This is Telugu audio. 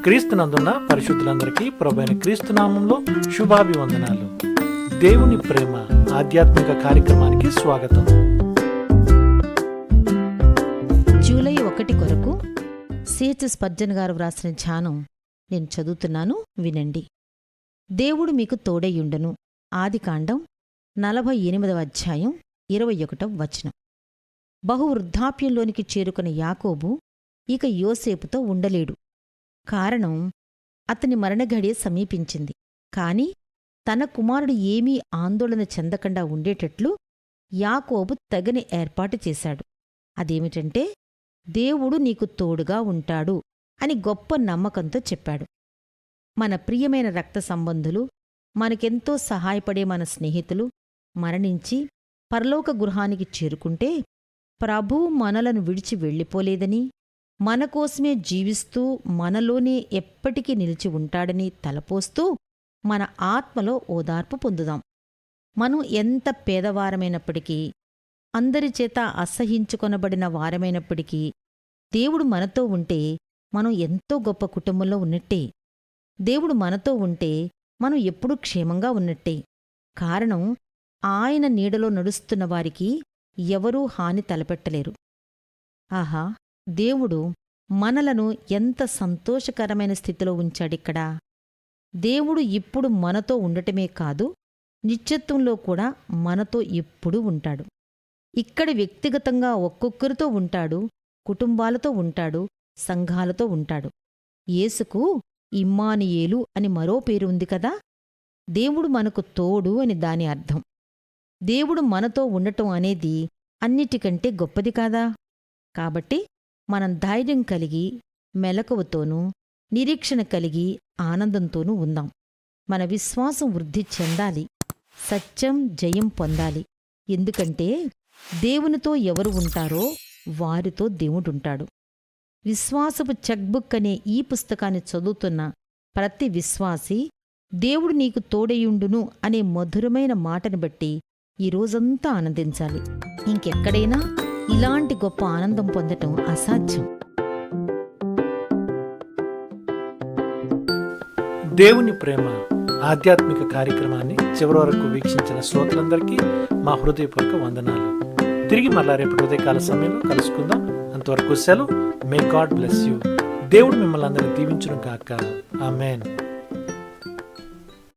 క్రీస్తునందున్న పరిశుద్ధులందరికీ ప్రభువైన క్రీస్తు నామంలో శుభాభివందనాలు. దేవుని ప్రేమ ఆధ్యాత్మిక కార్యక్రమానికి స్వాగతం. జూలై 1 కొరకు సిహెచ్ స్పర్జన్ గారు వ్రాసిన ధ్యానం నేను చదువుతున్నాను, వినండి. దేవుడు మీకు తోడైయుండును. ఆదికాండం 48వ అధ్యాయం 21వ వచనం. బహు వృద్ధాప్యంలోనికి చేరుకున్న యాకోబు ఇక యోసేపుతో ఉండలేడు. కారణం, అతని మరణఘడియ సమీపించింది. కాని తన కుమారుడు ఏమీ ఆందోళన చెందకుండా ఉండేటట్లు యాకోబు తగని ఏర్పాటు చేశాడు. అదేమిటంటే, దేవుడు నీకు తోడుగా ఉంటాడు అని గొప్ప నమ్మకంతో చెప్పాడు. మన ప్రియమైన రక్త సంబంధులు, మనకెంతో సహాయపడే మన స్నేహితులు మరణించి పరలోక గృహానికి చేరుకుంటే ప్రభువు మనలను విడిచి వెళ్ళిపోలేదని, మనకోసమే జీవిస్తూ మనలోనే ఎప్పటికీ నిలిచి ఉంటాడని తలపోస్తూ మన ఆత్మలో ఓదార్పు పొందుదాం. మనం ఎంత పేదవారమైనప్పటికీ, అందరిచేత అసహించుకొనబడిన వారమైనప్పటికీ, దేవుడు మనతో ఉంటే మనం ఎంతో గొప్ప కుటుంబంలో ఉన్నట్టే. దేవుడు మనతో ఉంటే మనం ఎప్పుడూ క్షేమంగా ఉన్నట్టే. కారణం, ఆయన నీడలో నడుస్తున్న వారికి ఎవరూ హాని తలపెట్టలేరు. ఆహా, దేవుడు మనలను ఎంత సంతోషకరమైన స్థితిలో ఉంచాడిక్కడా. దేవుడు ఇప్పుడు మనతో ఉండటమే కాదు, నిత్యత్వంలో కూడా మనతో ఎప్పుడూ ఉంటాడు. ఇక్కడ వ్యక్తిగతంగా ఒక్కొక్కరితో ఉంటాడు, కుటుంబాలతో ఉంటాడు, సంఘాలతో ఉంటాడు. యేసుకు ఇమ్మానుయేలు అని మరో పేరు ఉంది కదా. దేవుడు మనకు తోడు అని దాని అర్థం. దేవుడు మనతో ఉండటం అనేది అన్నిటికంటే గొప్పది కాదా. కాబట్టి మనం ధైర్యం కలిగి, మెలకువతోనూ, నిరీక్షణ కలిగి, ఆనందంతోనూ ఉందాం. మన విశ్వాసం వృద్ధి చెందాలి, సత్యం జయం పొందాలి. ఎందుకంటే దేవునితో ఎవరు ఉంటారో వారితో దేవుడుంటాడు. విశ్వాసపు చెక్బుక్ అనే ఈ పుస్తకాన్ని చదువుతున్న ప్రతి విశ్వాసి దేవుడు నీకు తోడయుండును అనే మధురమైన మాటను బట్టి ఈ రోజంతా ఆనందించాలి. ఇంకెక్కడైనా ఇలాంటి గొప్ప ఆనందం పొందటం అసాధ్యం. దేవుని ప్రేమ ఆధ్యాత్మిక కార్యక్రమాన్ని చివరి వరకు వీక్షించిన శ్రోతలందరికీ మా హృదయపూర్వక వందనాలు. తిరిగి మళ్ళా రేపు ఉదయకాల సమయంలో కలుసుకుందాం. అంతవరకు సెలవు. May God bless you. దేవుడు మిమ్మల్ని అందరినీ దీవించును గాక. ఆమేన్.